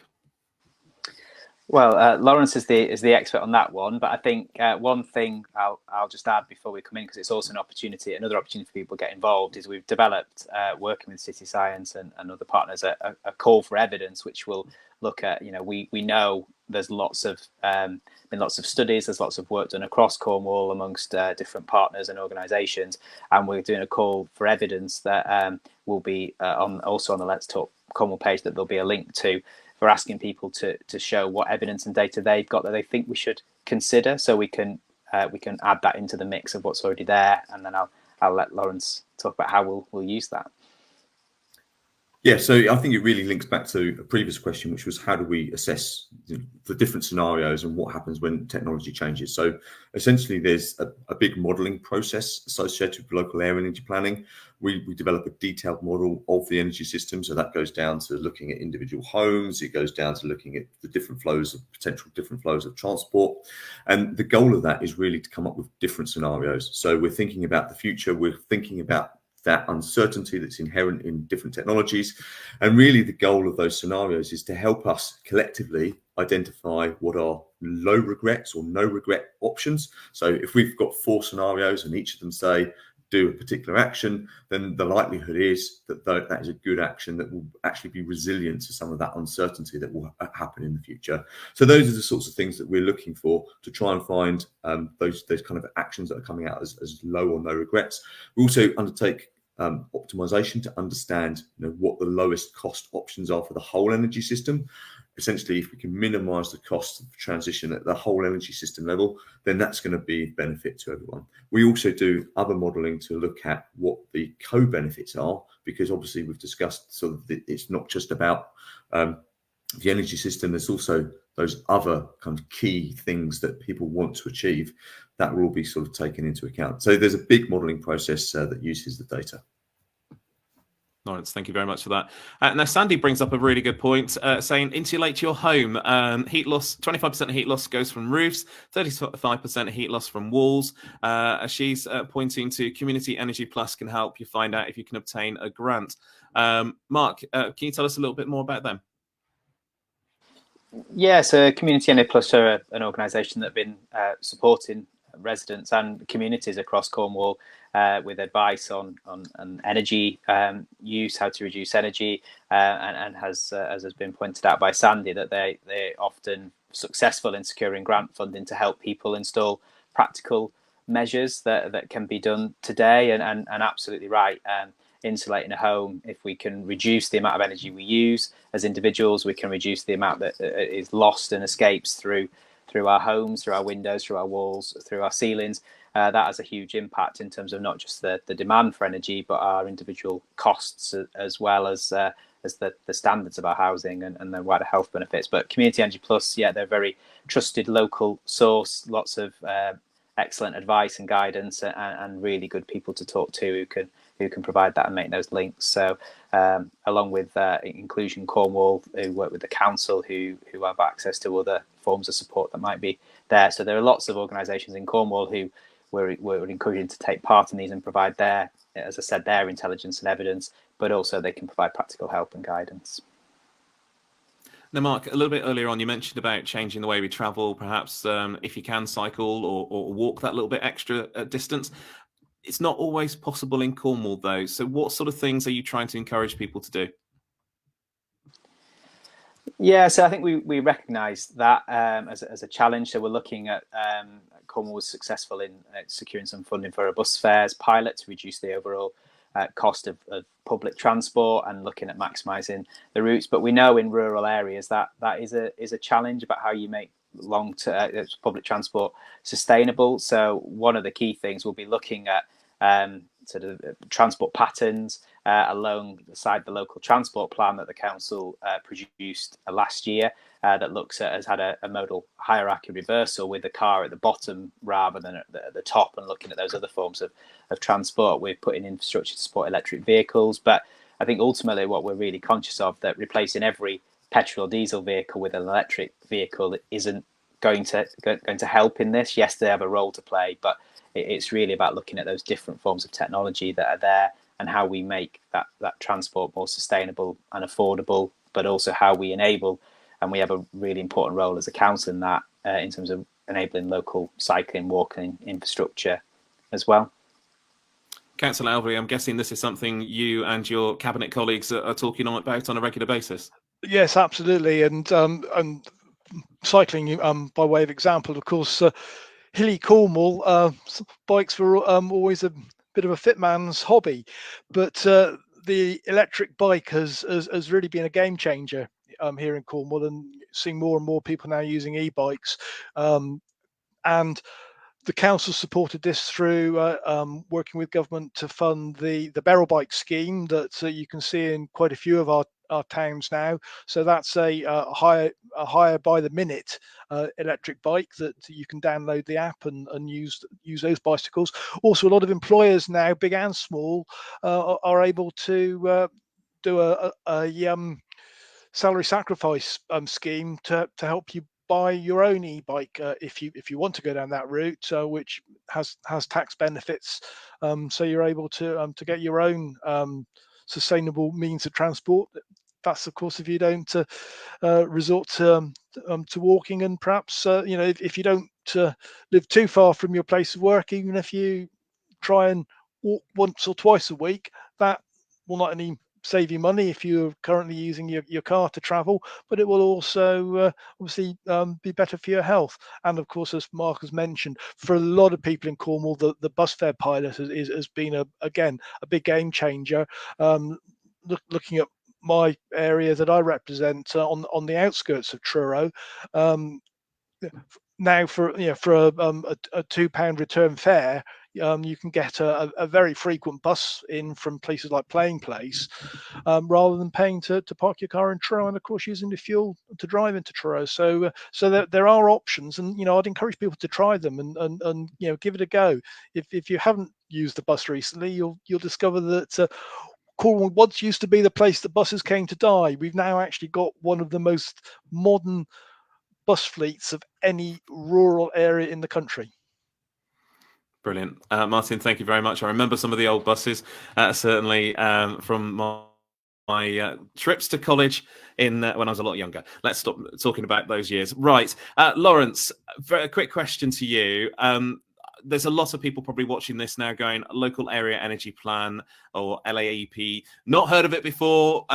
Well, Laurence is the expert on that one, but I think one thing I'll just add before we come in, because it's also another opportunity for people to get involved, is we've developed, working with City Science and other partners, a call for evidence, which will look at, we know there's been lots of studies, there's lots of work done across Cornwall amongst different partners and organisations, and we're doing a call for evidence that will be also on the Let's Talk Cornwall page, that there'll be a link to, for asking people to show what evidence and data they've got that they think we should consider, so we can add that into the mix of what's already there, and then I'll let Laurence talk about how we'll use that. Yeah, so I think it really links back to a previous question, which was how do we assess the different scenarios and what happens when technology changes. So essentially, there's a big modelling process associated with local area energy planning. We develop a detailed model of the energy system. So that goes down to looking at individual homes. It goes down to looking at the different flows of potential different flows of transport. And the goal of that is really to come up with different scenarios. So we're thinking about the future. We're thinking about that uncertainty that's inherent in different technologies. And really the goal of those scenarios is to help us collectively identify what are low regrets or no regret options. So if we've got 4 scenarios and each of them say do a particular action, then the likelihood is that that is a good action that will actually be resilient to some of that uncertainty that will happen in the future. So those are the sorts of things that we're looking for to try and find those kind of actions that are coming out as low or no regrets. We also undertake optimization to understand what the lowest cost options are for the whole energy system. Essentially, if we can minimize the cost of transition at the whole energy system level, then that's going to be a benefit to everyone. We also do other modeling to look at what the co-benefits are, because obviously we've discussed sort of it's not just about the energy system, there's also those other kind of key things that people want to achieve that will all be sort of taken into account. So there's a big modelling process that uses the data. Laurence, thank you very much for that. Now, Sandy brings up a really good point, saying insulate your home. Heat loss, 25% heat loss goes from roofs, 35% heat loss from walls. She's pointing to Community Energy Plus can help you find out if you can obtain a grant. Mark, can you tell us a little bit more about them? Yeah, so Community Energy Plus are an organisation that have been supporting residents and communities across Cornwall with advice on energy use, how to reduce energy, and has, as has been pointed out by Sandy, that they're often successful in securing grant funding to help people install practical measures that can be done today. And absolutely right. Insulating a home, if we can reduce the amount of energy we use as individuals, we can reduce the amount that is lost and escapes through our homes, through our windows, through our walls, through our ceilings. That has a huge impact in terms of not just the demand for energy, but our individual costs, as well as the standards of our housing and the wider health benefits. But Community Energy Plus, yeah, they're a very trusted local source, lots of excellent advice and guidance, and really good people to talk to who can provide that and make those links. So along with Inclusion Cornwall, who work with the council, who have access to other forms of support that might be there. So there are lots of organisations in Cornwall who we're encouraging to take part in these and provide their, as I said, their intelligence and evidence, but also they can provide practical help and guidance. Now, Mark, a little bit earlier on, you mentioned about changing the way we travel, perhaps if you can cycle or walk that little bit extra distance. It's not always possible in Cornwall, though. So what sort of things are you trying to encourage people to do? Yeah, so I think we recognise that as a challenge. So we're looking at Cornwall was successful in securing some funding for a bus fares pilot to reduce the overall cost of public transport and looking at maximising the routes. But we know in rural areas that is a challenge about how you make long-term public transport sustainable. So one of the key things we'll be looking at sort of transport patterns alongside the local transport plan that the council produced last year that has had a modal hierarchy reversal with the car at the bottom rather than at the top, and looking at those other forms of transport. We're putting infrastructure to support electric vehicles, but I think ultimately what we're really conscious of, that replacing every petrol or diesel vehicle with an electric vehicle isn't going to help in this. Yes, they have a role to play, but it's really about looking at those different forms of technology that are there and how we make that transport more sustainable and affordable, but also how we enable, and we have a really important role as a council in that, in terms of enabling local cycling, walking infrastructure as well. Councillor Alvey, I'm guessing this is something you and your cabinet colleagues are talking about on a regular basis. Yes, absolutely, and cycling, by way of example, of course, hilly Cornwall, bikes were always a bit of a fit man's hobby, but the electric bike has really been a game changer here in Cornwall, and seeing more and more people now using e-bikes, and the council supported this through working with government to fund the barrel bike scheme that you can see in quite a few of our towns now. So that's a hire by the minute electric bike that you can download the app and use those bicycles. Also, a lot of employers now, big and small, are able to do a salary sacrifice scheme to help you buy your own e-bike if you want to go down that route, which has tax benefits. So you're able to get your own sustainable means of transport. That's of course if you don't resort to walking, and perhaps if you don't live too far from your place of work, even if you try and walk once or twice a week, that will not only save you money if you're currently using your car to travel, but it will also obviously be better for your health. And of course, as Mark has mentioned, for a lot of people in Cornwall, the bus fare pilot has been again a big game changer. Looking at my area that I represent on the outskirts of Truro, now for a £2 return fare, you can get a very frequent bus in from places like Playing Place, rather than paying to park your car in Truro, and of course using the fuel to drive into Truro. So there are options, and I'd encourage people to try them and give it a go. If you haven't used the bus recently, you'll discover that Cornwall once used to be the place that buses came to die. We've now actually got one of the most modern bus fleets of any rural area in the country. Brilliant. Martin, thank you very much. I remember some of the old buses, certainly from my trips to college when I was a lot younger. Let's stop talking about those years. Right. Laurence, very quick question to you. There's a lot of people probably watching this now going, Local Area Energy Plan or LAEP, not heard of it before.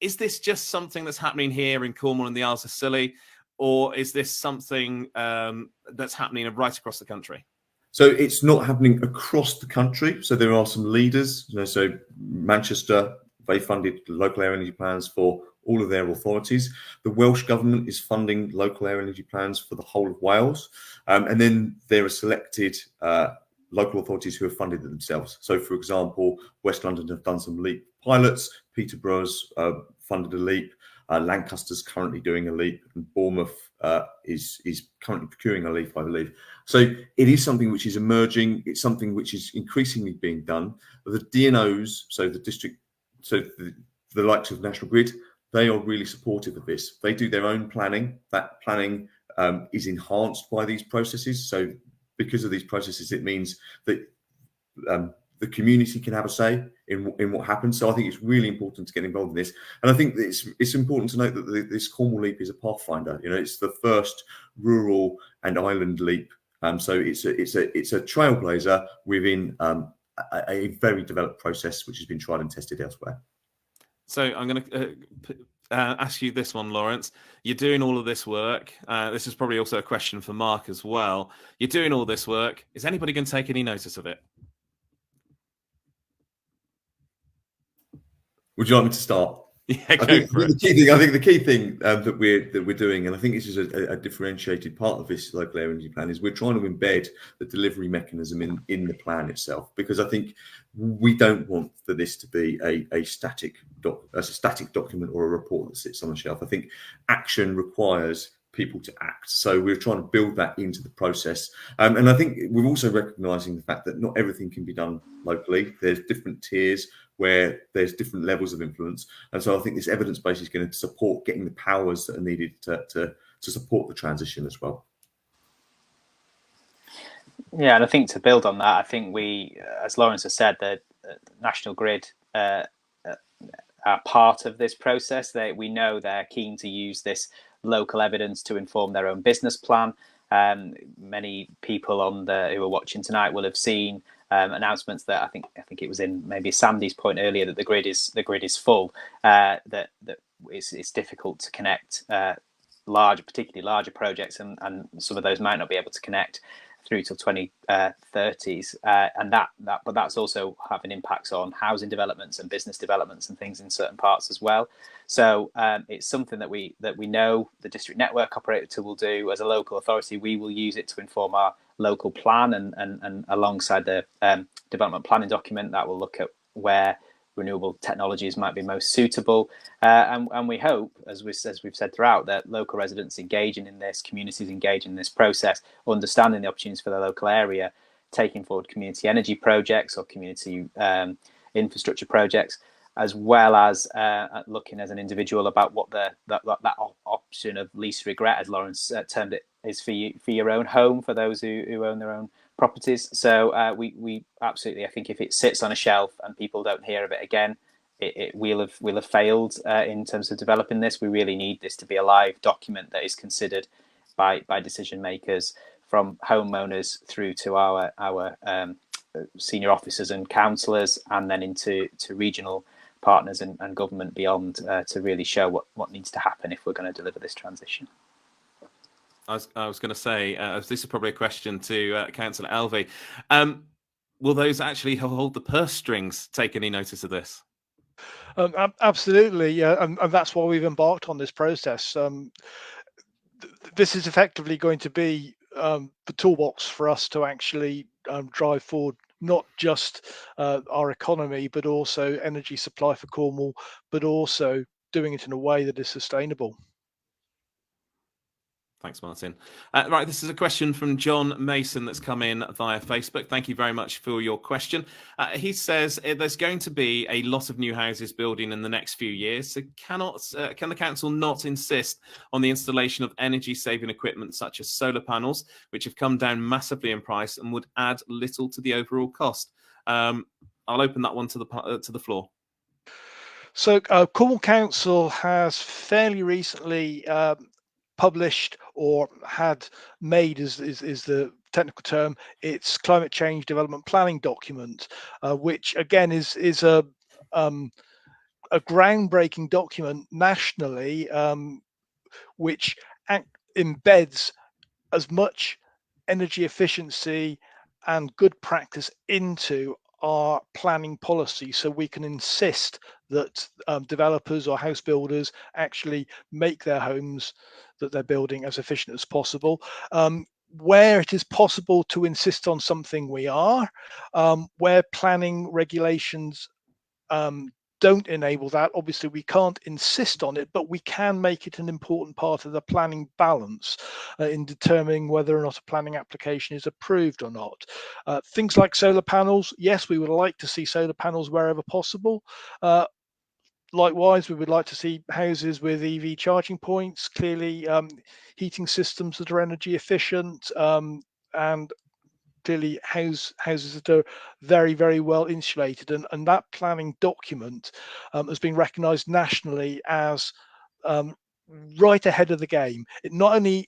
Is this just something that's happening here in Cornwall and the Isles of Scilly, or is this something that's happening right across the country? So it's not happening across the country. So there are some leaders. So Manchester, they funded local air energy plans for all of their authorities. The Welsh government is funding local air energy plans for the whole of Wales. And then there are selected local authorities who have funded it themselves. So, for example, West London have done some LEAP pilots. Peterborough's funded a LEAP. Lancaster's currently doing a LEAP, and Bournemouth is currently procuring a LEAP, I believe. So it is something which is emerging. It's something which is increasingly being done. The DNOs, so the district, so the likes of National Grid, they are really supportive of this. They do their own planning. That planning is enhanced by these processes. So because of these processes, it means that the community can have a say in what happens. So I think it's really important to get involved in this. And I think that it's important to note that this Cornwall LEAP is a pathfinder. It's the first rural and island LEAP. So it's a trailblazer within a very developed process which has been tried and tested elsewhere. So I'm going to ask you this one, Laurence. You're doing all of this work. This is probably also a question for Mark as well. You're doing all this work. Is anybody going to take any notice of it? Would you like me to start? Yeah, go for it. I think the key thing that we're doing, and I think this is a differentiated part of this local air energy plan, is we're trying to embed the delivery mechanism in the plan itself, because I think we don't want for this to be a static document or a report that sits on the shelf. I think action requires people to act. So we're trying to build that into the process. And I think we're also recognising the fact that not everything can be done locally. There's different tiers where there's different levels of influence. And so I think this evidence base is going to support getting the powers that are needed to support the transition as well. Yeah, and I think to build on that, I think we, as Laurence has said, the National Grid are part of this process. We know they're keen to use this local evidence to inform their own business plan. Many people who are watching tonight will have seen announcements that I think it was in maybe Sandy's point earlier, that the grid is full. That it's difficult to connect particularly larger projects, and some of those might not be able to connect through till 2030s, but that's also having impacts on housing developments and business developments and things in certain parts as well. So it's something that we know the district network operator will do. As a local authority, we will use it to inform our local plan, and alongside the development planning document that will look at where renewable technologies might be most suitable, and we hope, as we've said throughout, that local residents engaging in this, communities engaging in this process, understanding the opportunities for the local area, taking forward community energy projects or community infrastructure projects, as well as looking as an individual about what that option of least regret, as Laurence termed it, is for your own home, for those who own their own properties. So we absolutely, I think, if it sits on a shelf and people don't hear of it again, we'll have failed in terms of developing this. We really need this to be a live document that is considered by decision makers, from homeowners through to our senior officers and councillors, and then into regional partners and government beyond, to really show what needs to happen if we're going to deliver this transition. I was going to say, this is probably a question to Councillor Alvey. Will those actually hold the purse strings take any notice of this? Absolutely, yeah, and that's why we've embarked on this process. This is effectively going to be the toolbox for us to actually drive forward not just our economy, but also energy supply for Cornwall, but also doing it in a way that is sustainable. Thanks, Martin. Right, this is a question from John Mason that's come in via Facebook. Thank you very much for your question. He says there's going to be a lot of new houses building in the next few years. So can the council not insist on the installation of energy-saving equipment such as solar panels, which have come down massively in price and would add little to the overall cost? I'll open that one to the floor. So Cornwall Council has fairly recently published, or had made, is the technical term, its climate change development planning document, which again is a groundbreaking document nationally, which embeds as much energy efficiency and good practice into our planning policy, so we can insist that developers or house builders actually make their homes that they're building as efficient as possible. Where it is possible to insist on something, we are. Where planning regulations don't enable that, obviously we can't insist on it, but we can make it an important part of the planning balance in determining whether or not a planning application is approved or not. Things like solar panels, yes, we would like to see solar panels wherever possible. Likewise, we would like to see houses with EV charging points, clearly heating systems that are energy efficient, and clearly houses that are very, very well insulated. And that planning document has been recognised nationally as right ahead of the game. It not only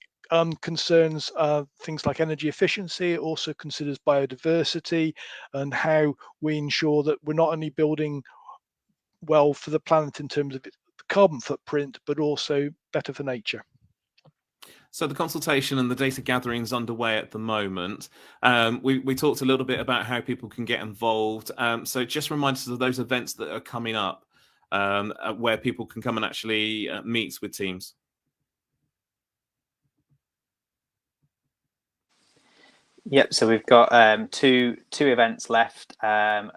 concerns things like energy efficiency, it also considers biodiversity and how we ensure that we're not only building well for the planet in terms of its carbon footprint, but also better for nature. So the consultation and the data gathering is underway at the moment. We talked a little bit about how people can get involved. So just remind us of those events that are coming up, where people can come and actually meet with teams. Yep, so we've got two events left.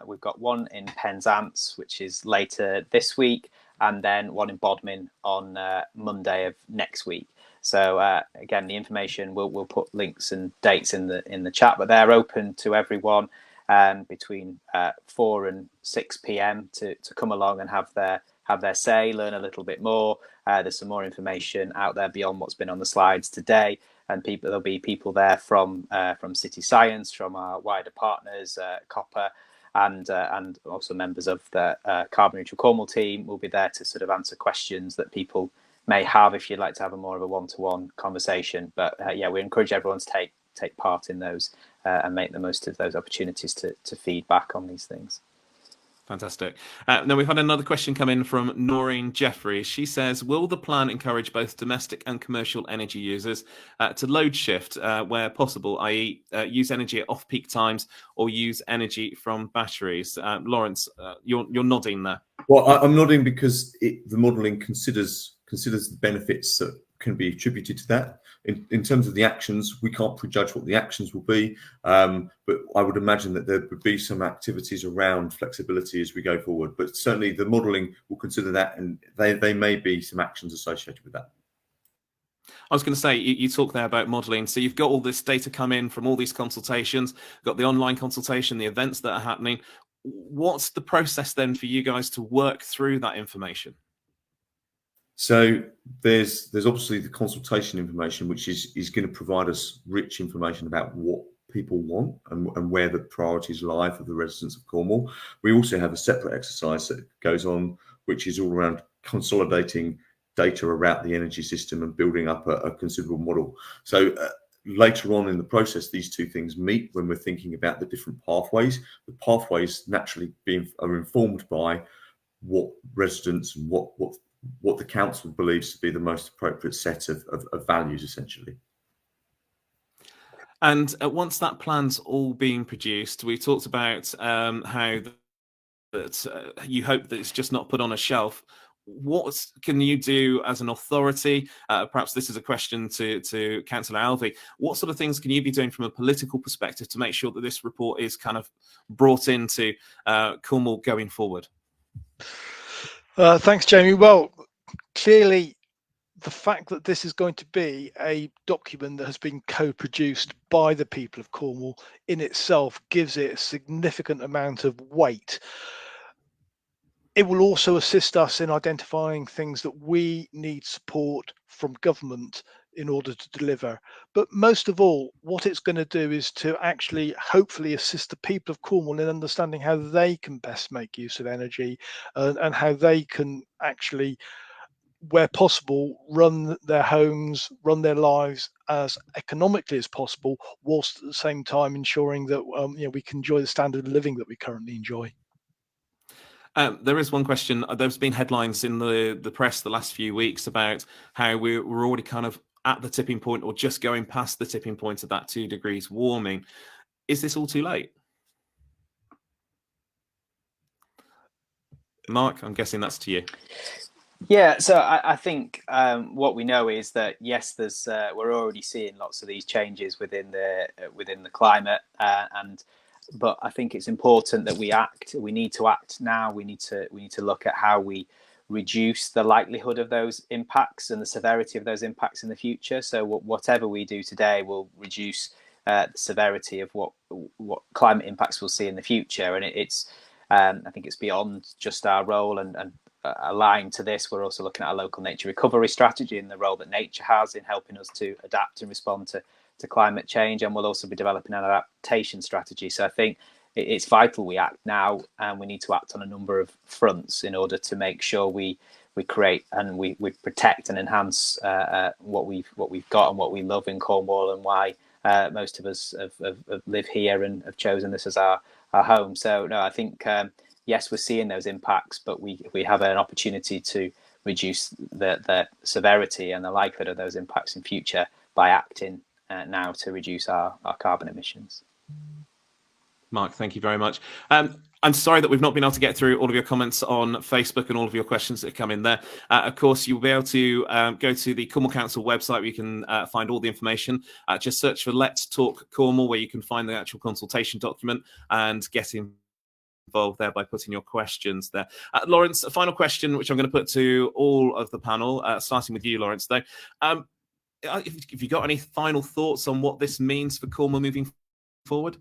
We've got one in Penzance, which is later this week, and then one in Bodmin on Monday of next week. So again, the information we'll put links and dates in the chat, but they're open to everyone between 4 and 6 p.m. to come along and have their say, learn a little bit more. There's some more information out there beyond what's been on the slides today. And there'll be people there from City Science, from our wider partners, Copper, and also members of the Carbon Neutral Cornwall team will be there to sort of answer questions that people may have if you'd like to have more of a one-to-one conversation. But yeah, we encourage everyone to take part in those and make the most of those opportunities to feedback on these things. Fantastic. Now we've had another question come in from Noreen Jeffrey. She says, will the plan encourage both domestic and commercial energy users to load shift where possible, i.e. Use energy at off-peak times or use energy from batteries? Laurence, you're nodding there. Well, I'm nodding because the modelling considers the benefits that can be attributed to that. In terms of the actions, we can't prejudge what the actions will be, but I would imagine that there would be some activities around flexibility as we go forward. But certainly the modelling will consider that, and they may be some actions associated with that. I was going to say, you talk there about modelling. So you've got all this data come in from all these consultations, got the online consultation, the events that are happening. What's the process then for you guys to work through that information? So there's obviously the consultation information, which is going to provide us rich information about what people want and where the priorities lie for the residents of Cornwall. We also have a separate exercise that goes on, which is all around consolidating data around the energy system and building up a considerable model. So later on in the process, these two things meet when we're thinking about the different pathways. The pathways naturally are informed by what residents and what the council believes to be the most appropriate set of values, essentially. And once that plan's all being produced, we talked about how that you hope that it's just not put on a shelf. What can you do as an authority? Perhaps this is a question to Councillor Alvey. What sort of things can you be doing from a political perspective to make sure that this report is kind of brought into Cornwall going forward? Thanks, Jamie. Well, clearly, the fact that this is going to be a document that has been co-produced by the people of Cornwall in itself gives it a significant amount of weight. It will also assist us in identifying things that we need support from government in order to deliver. But most of all, what it's going to do is to actually hopefully assist the people of Cornwall in understanding how they can best make use of energy and how they can actually, where possible, run their homes, run their lives as economically as possible, whilst at the same time ensuring that we can enjoy the standard of living that we currently enjoy. There is one question. There's been headlines in the press the last few weeks about how we're already kind of at the tipping point or just going past the tipping point of that 2 degrees warming. Is this all too late? Mark, I'm guessing that's to you. Yeah, so I think what we know is that yes, there's we're already seeing lots of these changes within the climate, but I think it's important that we act. We need to act now. We need to look at how we reduce the likelihood of those impacts and the severity of those impacts in the future. So whatever we do today will reduce the severity of what climate impacts we'll see in the future. And I think it's beyond just our role and aligned to this. We're also looking at a local nature recovery strategy and the role that nature has in helping us to adapt and respond to climate change, and we'll also be developing an adaptation strategy. So I think it's vital we act now, and we need to act on a number of fronts in order to make sure we create and we protect and enhance what we've got and what we love in Cornwall, and why most of us have live here and have chosen this as our home. So no, I think yes, we're seeing those impacts, but we have an opportunity to reduce the severity and the likelihood of those impacts in future by acting now to reduce our carbon emissions. Mark, thank you very much. I'm sorry that we've not been able to get through all of your comments on Facebook and all of your questions that have come in there. Of course, you'll be able to go to the Cornwall Council website where you can find all the information. Just search for Let's Talk Cornwall, where you can find the actual consultation document and get involved there by putting your questions there. Laurence, a final question, which I'm going to put to all of the panel, starting with you, Laurence, though. If you got any final thoughts on what this means for Cornwall moving forward?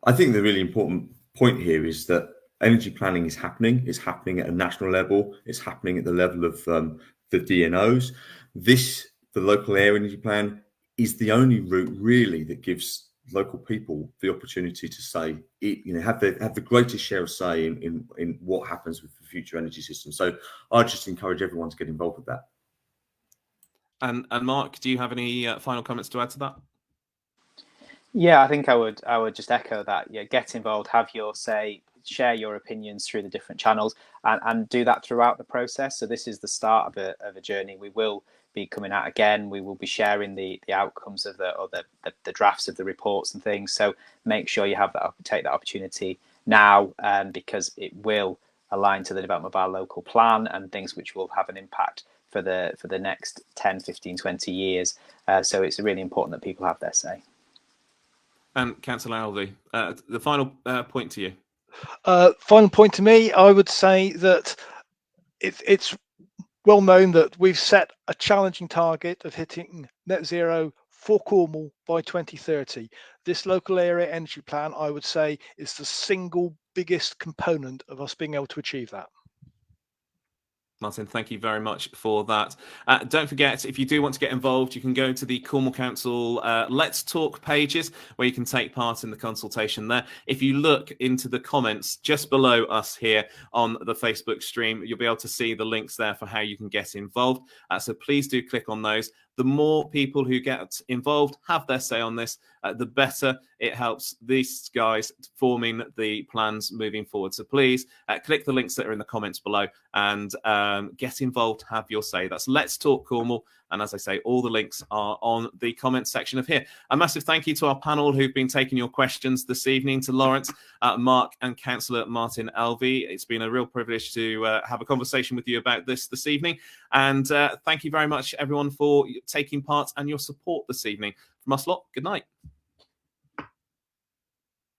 I think the really important point here is that energy planning is happening. It's happening at a national level. It's happening at the level of the DNOs. The local air energy plan, is the only route really that gives local people the opportunity to say, have the greatest share of say in what happens with the future energy system. So I just encourage everyone to get involved with that. And Mark, do you have any final comments to add to that? Yeah, I think I would just echo that. Yeah, get involved, have your say, share your opinions through the different channels, and do that throughout the process. So this is the start of a journey. We will be coming out again. We will be sharing the outcomes of the drafts of the reports and things. So make sure you take that opportunity now, because it will align to the development of our local plan and things which will have an impact for the next 10, 15, 20 years. So it's really important that people have their say. And Councillor Alvey, the final point to you. Final point to me, I would say that it's well known that we've set a challenging target of hitting net zero for Cornwall by 2030. This local area energy plan, I would say, is the single biggest component of us being able to achieve that. Martin, thank you very much for that. Don't forget, if you do want to get involved, you can go to the Cornwall Council Let's Talk pages where you can take part in the consultation there. If you look into the comments just below us here on the Facebook stream, you'll be able to see the links there for how you can get involved. So please do click on those. The more people who get involved, have their say on this, the better it helps these guys forming the plans moving forward. So please click the links that are in the comments below and get involved, have your say. That's Let's Talk Cornwall. And as I say, all the links are on the comments section of here. A massive thank you to our panel who've been taking your questions this evening, to Laurence, Mark and Cllr Martyn Alvey. It's been a real privilege to have a conversation with you about this evening. And thank you very much, everyone, for taking part and your support this evening. From us lot, good night.